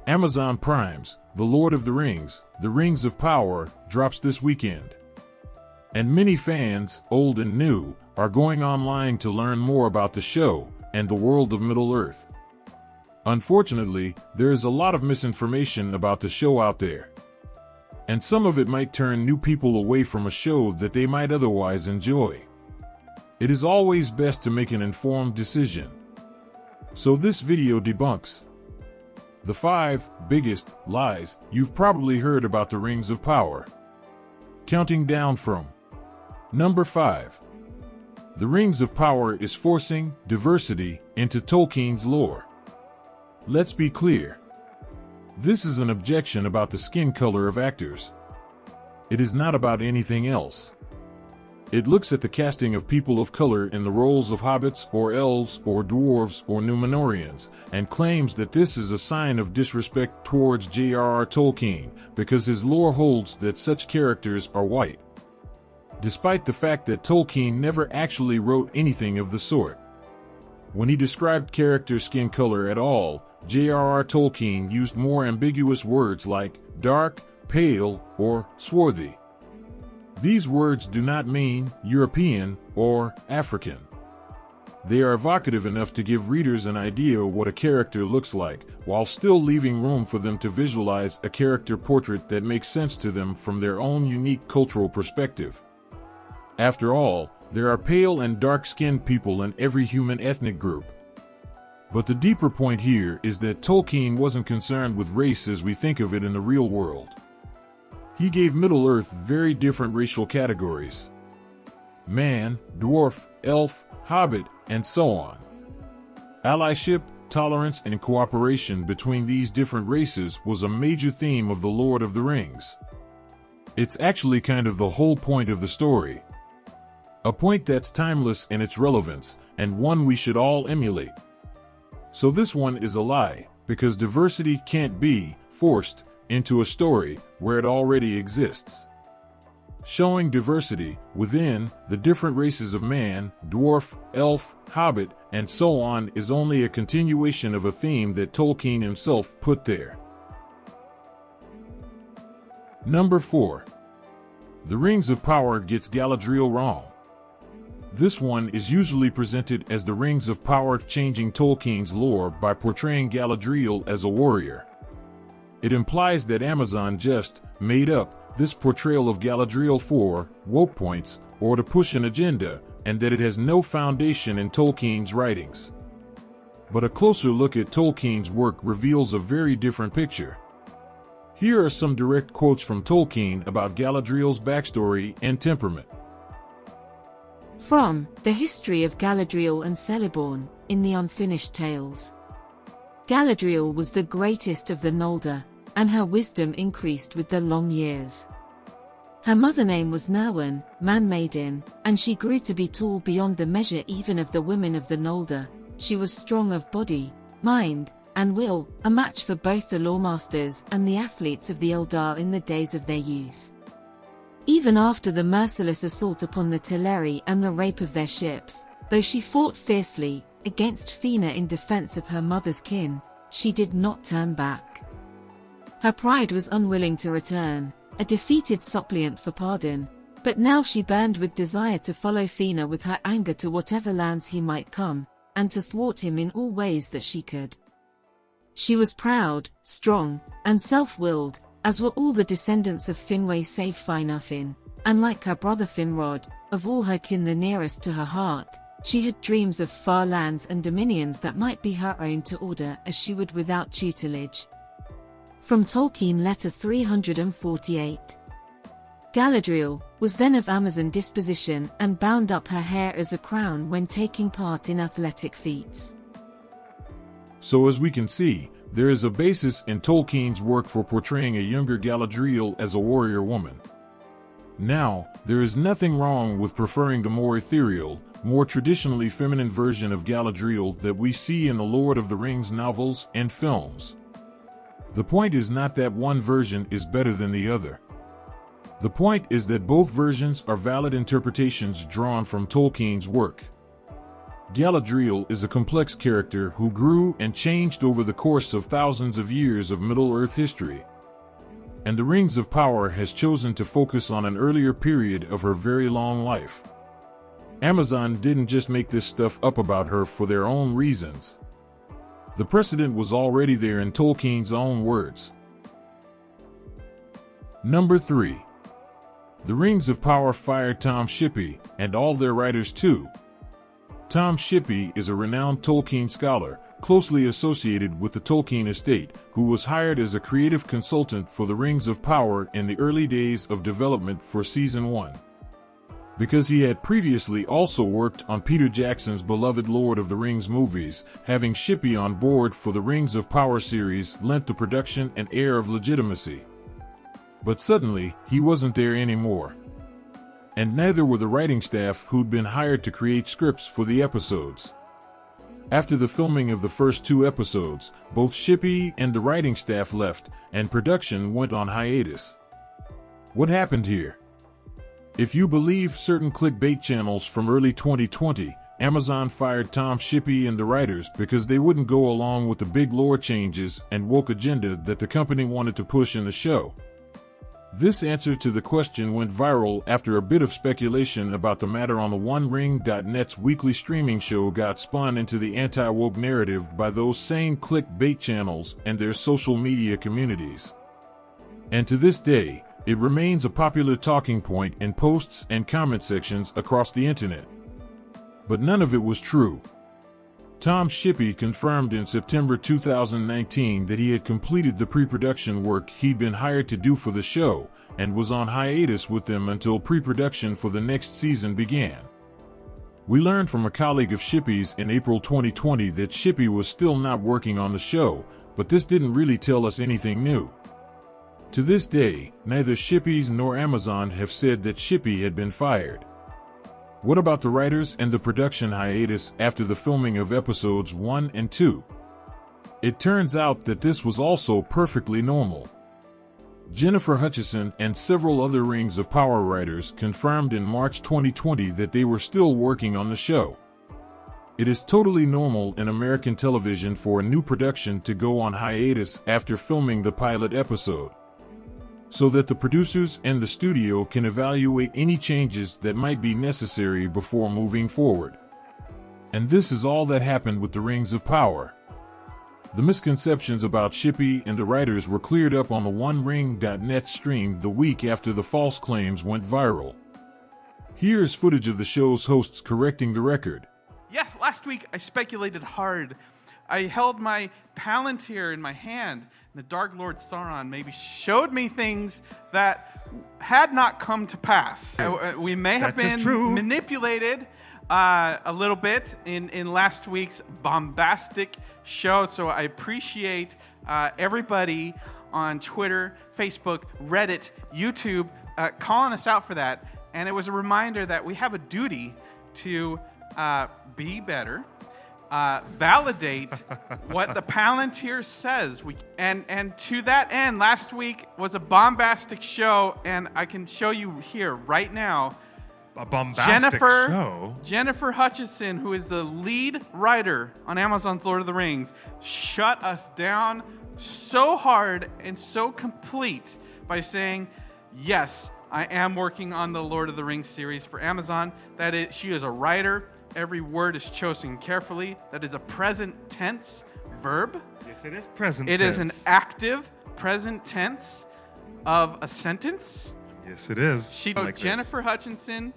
Amazon Prime's The Lord of the Rings, The Rings of Power, drops this weekend. And many fans, old and new, are going online to learn more about the show and the world of Middle-earth. Unfortunately, there is a lot of misinformation about the show out there. And some of it might turn new people away from a show that they might otherwise enjoy. It is always best to make an informed decision. So this video debunks the 5 biggest lies you've probably heard about the Rings of Power. Counting down from number 5. The Rings of Power is forcing diversity into Tolkien's lore. Let's be clear. This is an objection about the skin color of actors. It is not about anything else. It looks at the casting of people of color in the roles of hobbits or elves or dwarves or Númenóreans and claims that this is a sign of disrespect towards J.R.R. Tolkien because his lore holds that such characters are white, despite the fact that Tolkien never actually wrote anything of the sort. When he described character skin color at all, J.R.R. Tolkien used more ambiguous words like dark, pale, or swarthy. These words do not mean European or African. They are evocative enough to give readers an idea what a character looks like, while still leaving room for them to visualize a character portrait that makes sense to them from their own unique cultural perspective. After all, there are pale and dark-skinned people in every human ethnic group. But the deeper point here is that Tolkien wasn't concerned with race as we think of it in the real world. He gave Middle-earth very different racial categories: man, dwarf, elf, hobbit, and so on. Allyship, tolerance, and cooperation between these different races was a major theme of The Lord of the Rings. It's actually kind of the whole point of the story. A point that's timeless in its relevance, and one we should all emulate. So this one is a lie, because diversity can't be forced into a story where it already exists. Showing diversity within the different races of man, dwarf, elf, hobbit, and so on is only a continuation of a theme that Tolkien himself put there. Number 4. The Rings of Power gets Galadriel wrong. This one is usually presented as the Rings of Power changing Tolkien's lore by portraying Galadriel as a warrior. It implies that Amazon just made up this portrayal of Galadriel for woke points or to push an agenda, and that it has no foundation in Tolkien's writings. But a closer look at Tolkien's work reveals a very different picture. Here are some direct quotes from Tolkien about Galadriel's backstory and temperament. From The History of Galadriel and Celeborn, in the Unfinished Tales. Galadriel was the greatest of the Noldor, and her wisdom increased with the long years. Her mother name was Nerwen, man-maiden, and she grew to be tall beyond the measure even of the women of the Noldor. She was strong of body, mind, and will, a match for both the lawmasters and the athletes of the Eldar in the days of their youth. Even after the merciless assault upon the Teleri and the rape of their ships, though she fought fiercely against Fina in defense of her mother's kin, she did not turn back. Her pride was unwilling to return, a defeated suppliant for pardon, but now she burned with desire to follow Fina with her anger to whatever lands he might come, and to thwart him in all ways that she could. She was proud, strong, and self-willed, as were all the descendants of Finwë save Finarfin, and like her brother Finrod, of all her kin the nearest to her heart, she had dreams of far lands and dominions that might be her own to order as she would without tutelage. From Tolkien Letter 348. Galadriel was then of Amazon disposition and bound up her hair as a crown when taking part in athletic feats. So as we can see, there is a basis in Tolkien's work for portraying a younger Galadriel as a warrior woman. Now, there is nothing wrong with preferring the more ethereal, more traditionally feminine version of Galadriel that we see in the Lord of the Rings novels and films. The point is not that one version is better than the other. The point is that both versions are valid interpretations drawn from Tolkien's work. Galadriel is a complex character who grew and changed over the course of thousands of years of Middle-earth history. And the Rings of Power has chosen to focus on an earlier period of her very long life. Amazon didn't just make this stuff up about her for their own reasons. The precedent was already there in Tolkien's own words. Number 3. The Rings of Power fired Tom Shippey, and all their writers too. Tom Shippey is a renowned Tolkien scholar, closely associated with the Tolkien estate, who was hired as a creative consultant for the Rings of Power in the early days of development for Season 1. Because he had previously also worked on Peter Jackson's beloved Lord of the Rings movies, having Shippey on board for the Rings of Power series lent the production an air of legitimacy. But suddenly, he wasn't there anymore. And neither were the writing staff who'd been hired to create scripts for the episodes. After the filming of the first 2 episodes, both Shippey and the writing staff left, and production went on hiatus. What happened here? If you believe certain clickbait channels from early 2020, Amazon fired Tom Shippey and the writers because they wouldn't go along with the big lore changes and woke agenda that the company wanted to push in the show. This answer to the question went viral after a bit of speculation about the matter on the OneRing.net's weekly streaming show got spun into the anti-woke narrative by those same clickbait channels and their social media communities. And to this day, it remains a popular talking point in posts and comment sections across the internet. But none of it was true. Tom Shippey confirmed in September 2019 that he had completed the pre-production work he'd been hired to do for the show, and was on hiatus with them until pre-production for the next season began. We learned from a colleague of Shippey's in April 2020 that Shippey was still not working on the show, but this didn't really tell us anything new. To this day, neither Shippey's nor Amazon have said that Shippey had been fired. What about the writers and the production hiatus after the filming of episodes 1 and 2? It turns out that this was also perfectly normal. Jennifer Hutchison and several other Rings of Power writers confirmed in March 2020 that they were still working on the show. It is totally normal in American television for a new production to go on hiatus after filming the pilot episode, so that the producers and the studio can evaluate any changes that might be necessary before moving forward. And this is all that happened with the Rings of Power. The misconceptions about Shippey and the writers were cleared up on the OneRing.net stream the week after the false claims went viral. Here's footage of the show's hosts correcting the record. Yeah, last week I speculated hard. I held my Palantir in my hand, and the Dark Lord Sauron maybe showed me things that had not come to pass. We may have been manipulated a little bit in last week's bombastic show, so I appreciate everybody on Twitter, Facebook, Reddit, YouTube calling us out for that. And it was a reminder that we have a duty to be better, validate what the Palantir says. And to that end, last week was a bombastic show, and I can show you here right now. A bombastic show? Jennifer Hutchison, who is the lead writer on Amazon's Lord of the Rings, shut us down so hard and so complete by saying, yes, I am working on the Lord of the Rings series for Amazon. She is a writer. Every word is chosen carefully. That is a present tense verb. Yes, it is present tense. It is an active present tense of a sentence. Yes, it is. Jennifer Hutchinson,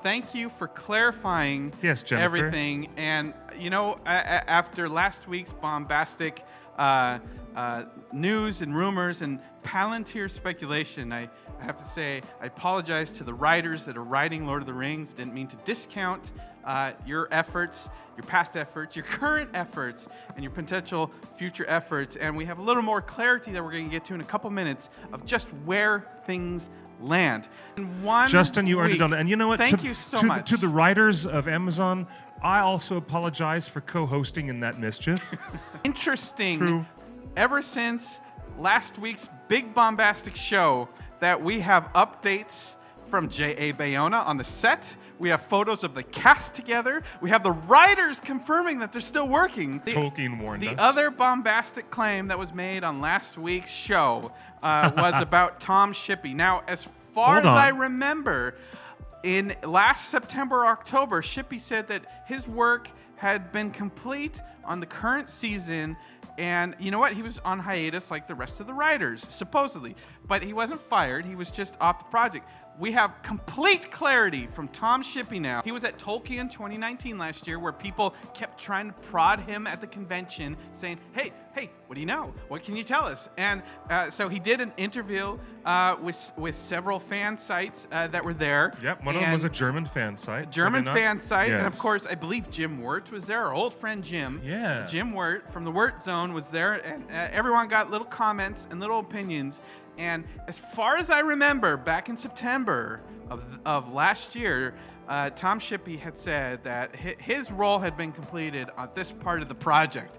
thank you for clarifying everything. And, you know, after last week's bombastic news and rumors and Palantir speculation, I have to say I apologize to the writers that are writing Lord of the Rings. Didn't mean to discount your efforts, your past efforts, your current efforts, and your potential future efforts. And we have a little more clarity that we're going to get to in a couple minutes of just where things land. Justin, you already done that. And you know what? Thank you so much. To the writers of Amazon, I also apologize for co-hosting in that mischief. Interesting. True. Ever since last week's big bombastic show that we have updates from J.A. Bayona on the set. We have photos of the cast together. We have the writers confirming that they're still working. Tolkien warned us. The other bombastic claim that was made on last week's show was about Tom Shippey. Now, as far as I remember, in last September, October, Shippey said that his work had been complete on the current season, and you know what? He was on hiatus like the rest of the writers, supposedly. But he wasn't fired. He was just off the project. We have complete clarity from Tom Shippey now. He was at Tolkien 2019 last year, where people kept trying to prod him at the convention, saying, hey, what do you know? What can you tell us? And so he did an interview with several fan sites that were there. Yep, one of them was a German fan site. Fan site, yes. And of course, I believe Jim Wirt was there, our old friend Jim. Yeah. Jim Wirt from the Wirt Zone was there, and everyone got little comments and little opinions. And as far as I remember, back in September of last year, Tom Shippey had said that his role had been completed on this part of the project,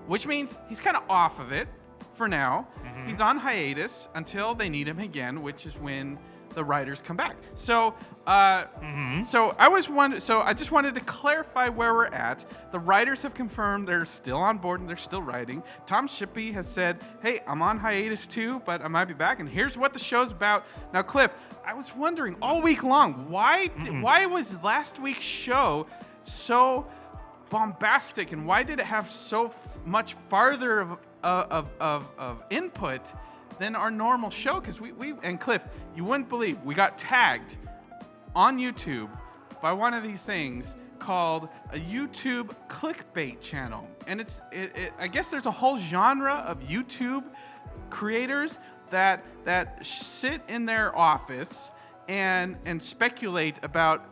which means he's kind of off of it for now. Mm-hmm. He's on hiatus until they need him again, which is when the writers come back. So, so I just wanted to clarify where we're at. The writers have confirmed they're still on board and they're still writing. Tom Shippey has said, "Hey, I'm on hiatus too, but I might be back. And here's what the show's about." Now, Cliff, I was wondering all week long why was last week's show so bombastic, and why did it have so much farther of input than our normal show? Because we and Cliff, you wouldn't believe, we got tagged on YouTube by one of these things called a YouTube clickbait channel. And I guess there's a whole genre of YouTube creators that sit in their office and speculate about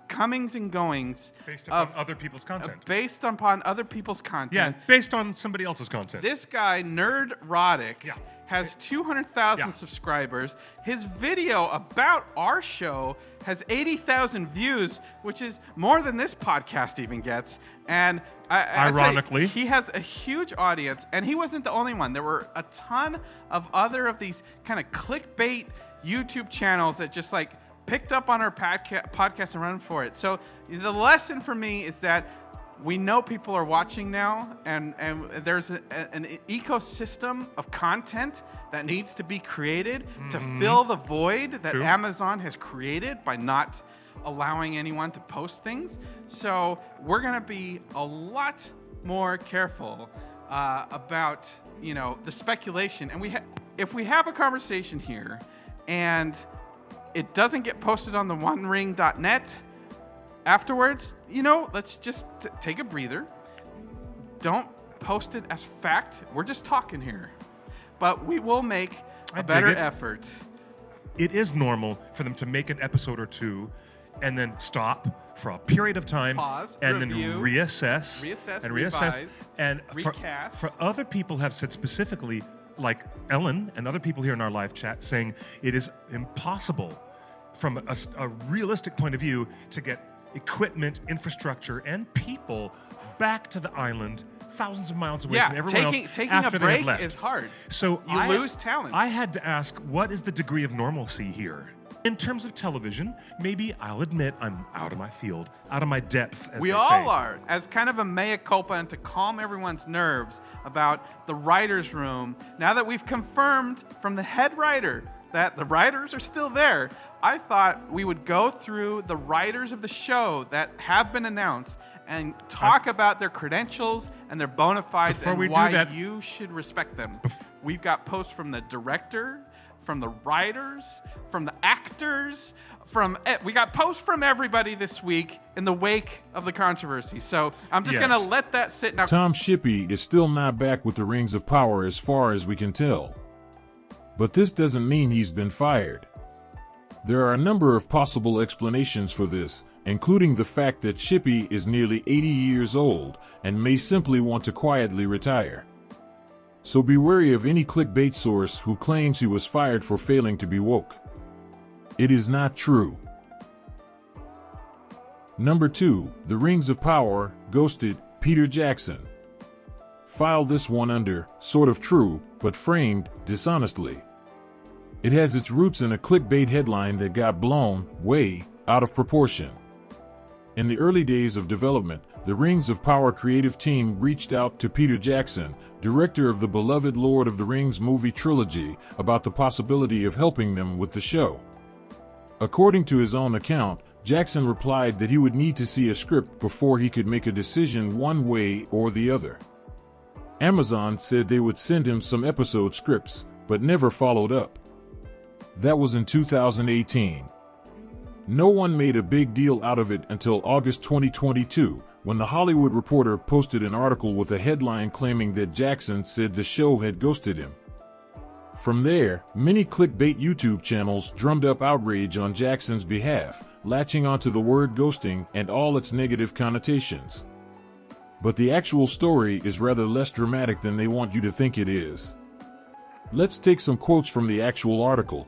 comings and goings based upon other people's content. Based upon other people's content. Yeah, based on somebody else's content. This guy, Nerd Roddick, has 200,000 subscribers. His video about our show has 80,000 views, which is more than this podcast even gets. And ironically, he has a huge audience, and he wasn't the only one. There were a ton of other of these kind of clickbait YouTube channels that just like picked up on our podcast and run for it. So the lesson for me is that we know people are watching now, and there's an ecosystem of content that needs to be created to fill the void that Amazon has created by not allowing anyone to post things. So we're going to be a lot more careful about, the speculation. And if we have a conversation here and it doesn't get posted on the onering.net afterwards, let's just take a breather. Don't post it as fact. We're just talking here. But we will make a better effort. It is normal for them to make an episode or two and then stop for a period of time. Pause, and review, then reassess, revise, and recast. For other people have said specifically, like Ellen and other people here in our live chat, saying it is impossible from a realistic point of view to get equipment, infrastructure, and people back to the island thousands of miles away from everyone else taking after a they have break left. is hard. So you lose talent. I had to ask, what is the degree of normalcy here? In terms of television, maybe I'll admit I'm out of my field, out of my depth, as we they all say. are. As kind of a mea culpa and to calm everyone's nerves about the writer's room, now that we've confirmed from the head writer that the writers are still there, I thought we would go through the writers of the show that have been announced and talk about their credentials and their bona fides and why you should respect them. We've got posts from the director, from the writers, from the actors, we got posts from everybody this week in the wake of the controversy. So I'm just going to let that sit now. Tom Shippey is still not back with the Rings of Power as far as we can tell. But this doesn't mean he's been fired. There are a number of possible explanations for this, including the fact that Shippey is nearly 80 years old and may simply want to quietly retire. So be wary of any clickbait source who claims he was fired for failing to be woke. It is not true. Number 2, The Rings of Power ghosted Peter Jackson. File this one under sort of true, but framed dishonestly. It has its roots in a clickbait headline that got blown way out of proportion. In the early days of development, the Rings of Power creative team reached out to Peter Jackson, director of the beloved Lord of the Rings movie trilogy, about the possibility of helping them with the show. According to his own account, Jackson replied that he would need to see a script before he could make a decision one way or the other. Amazon said they would send him some episode scripts, but never followed up. That was in 2018. No one made a big deal out of it until August 2022, when The Hollywood Reporter posted an article with a headline claiming that Jackson said the show had ghosted him. From there, many clickbait YouTube channels drummed up outrage on Jackson's behalf, latching onto the word ghosting and all its negative connotations. But the actual story is rather less dramatic than they want you to think it is. Let's take some quotes from the actual article.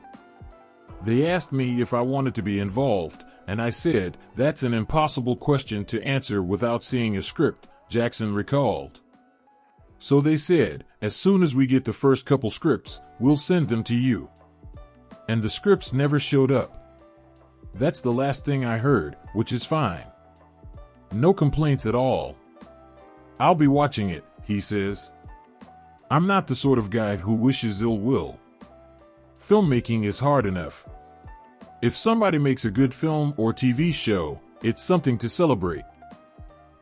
"They asked me if I wanted to be involved, and I said, that's an impossible question to answer without seeing a script," Jackson recalled. "So they said, as soon as we get the first couple scripts, we'll send them to you. And the scripts never showed up. That's the last thing I heard, which is fine. No complaints at all. I'll be watching it," he says. "I'm not the sort of guy who wishes ill will. Filmmaking is hard enough. If somebody makes a good film or TV show, it's something to celebrate.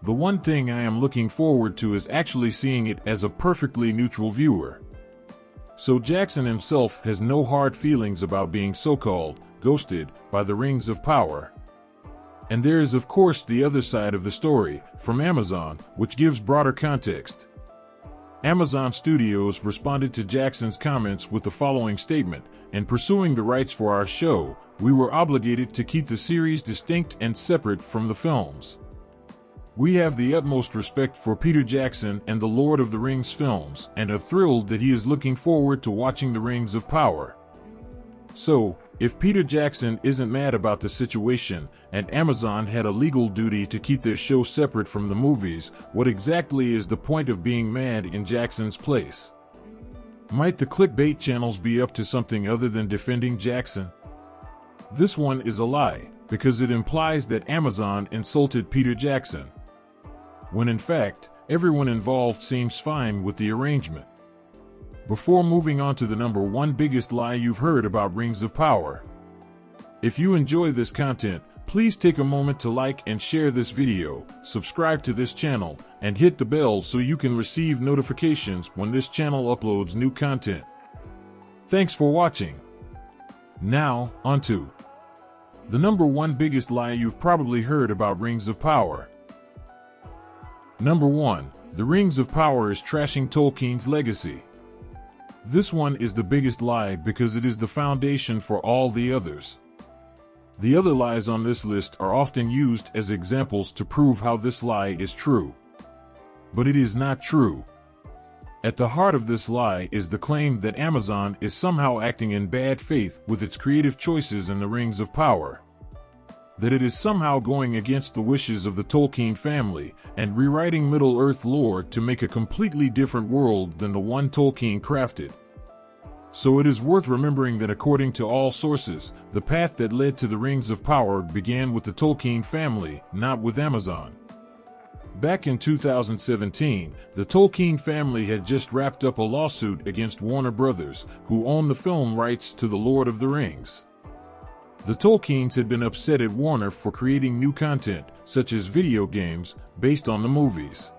The one thing I am looking forward to is actually seeing it as a perfectly neutral viewer." So Jackson himself has no hard feelings about being so-called ghosted by the Rings of Power. And there is of course the other side of the story, from Amazon, which gives broader context. Amazon Studios responded to Jackson's comments with the following statement: "In pursuing the rights for our show, we were obligated to keep the series distinct and separate from the films. We have the utmost respect for Peter Jackson and the Lord of the Rings films, and are thrilled that he is looking forward to watching the Rings of Power." So, if Peter Jackson isn't mad about the situation, and Amazon had a legal duty to keep their show separate from the movies, what exactly is the point of being mad in Jackson's place? Might the clickbait channels be up to something other than defending Jackson? This one is a lie, because it implies that Amazon insulted Peter Jackson, when in fact, everyone involved seems fine with the arrangement. Before moving on to the number one biggest lie you've heard about Rings of Power, if you enjoy this content, please take a moment to like and share this video, subscribe to this channel, and hit the bell so you can receive notifications when this channel uploads new content. Thanks for watching. Now, onto the number one biggest lie you've probably heard about Rings of Power. Number 1. The Rings of Power is trashing Tolkien's legacy. This one is the biggest lie because it is the foundation for all the others. The other lies on this list are often used as examples to prove how this lie is true. But it is not true. At the heart of this lie is the claim that Amazon is somehow acting in bad faith with its creative choices in the Rings of Power. That it is somehow going against the wishes of the Tolkien family and rewriting Middle-earth lore to make a completely different world than the one Tolkien crafted. So it is worth remembering that according to all sources, the path that led to the Rings of Power began with the Tolkien family, not with Amazon. Back in 2017, the Tolkien family had just wrapped up a lawsuit against Warner Brothers, who own the film rights to The Lord of the Rings. The Tolkiens had been upset at Warner for creating new content, such as video games, based on the movies.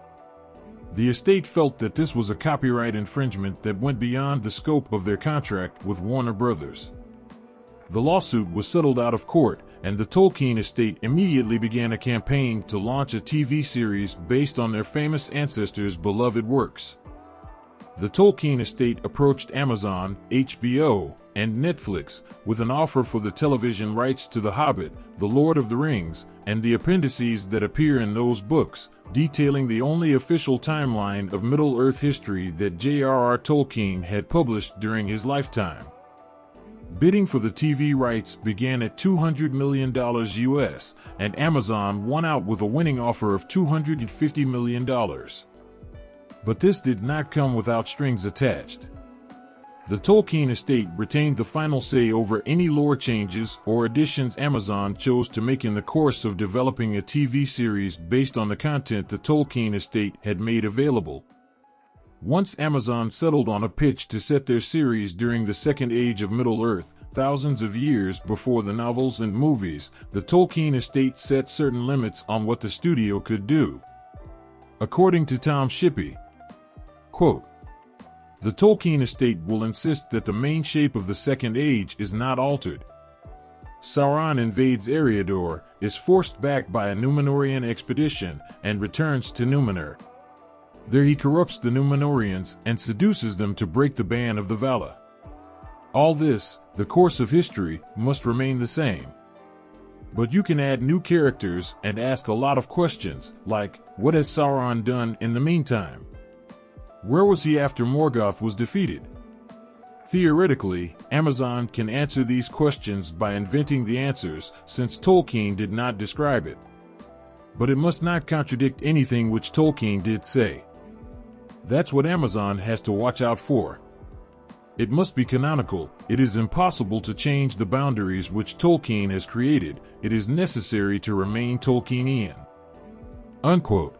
The estate felt that this was a copyright infringement that went beyond the scope of their contract with Warner Brothers. The lawsuit was settled out of court, and the Tolkien estate immediately began a campaign to launch a TV series based on their famous ancestors' beloved works. The Tolkien estate approached Amazon, HBO, and Netflix with an offer for the television rights to The Hobbit, The Lord of the Rings, and the appendices that appear in those books, detailing the only official timeline of Middle-earth history that J.R.R. Tolkien had published during his lifetime. Bidding for the TV rights began at $200 million US, and Amazon won out with a winning offer of $250 million. But this did not come without strings attached. The Tolkien estate retained the final say over any lore changes or additions Amazon chose to make in the course of developing a TV series based on the content the Tolkien estate had made available. Once Amazon settled on a pitch to set their series during the Second Age of Middle-earth, thousands of years before the novels and movies, the Tolkien estate set certain limits on what the studio could do. According to Tom Shippey, quote, "The Tolkien estate will insist that the main shape of the Second Age is not altered. Sauron invades Eriador, is forced back by a Númenórean expedition, and returns to Númenor. There he corrupts the Númenóreans and seduces them to break the ban of the Vala. All this, the course of history, must remain the same. But you can add new characters and ask a lot of questions, like, what has Sauron done in the meantime? Where was he after Morgoth was defeated? Theoretically, Amazon can answer these questions by inventing the answers, since Tolkien did not describe it. But it must not contradict anything which Tolkien did say. That's what Amazon has to watch out for. It must be canonical. It is impossible to change the boundaries which Tolkien has created. It is necessary to remain Tolkienian." Unquote.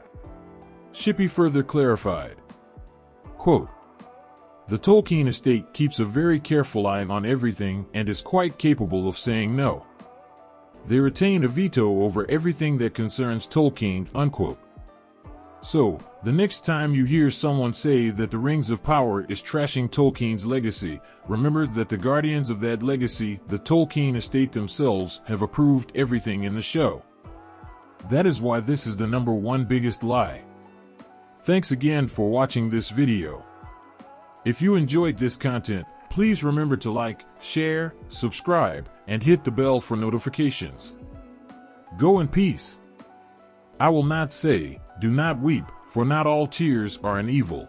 Shippey further clarified, quote, "The Tolkien estate keeps a very careful eye on everything and is quite capable of saying no. They retain a veto over everything that concerns Tolkien." Unquote. So, the next time you hear someone say that the Rings of Power is trashing Tolkien's legacy, remember that the guardians of that legacy, the Tolkien estate themselves, have approved everything in the show. That is why this is the #1 biggest lie. Thanks again for watching this video. If you enjoyed this content, please remember to like, share, subscribe, and hit the bell for notifications. Go in peace. I will not say, do not weep, for not all tears are an evil.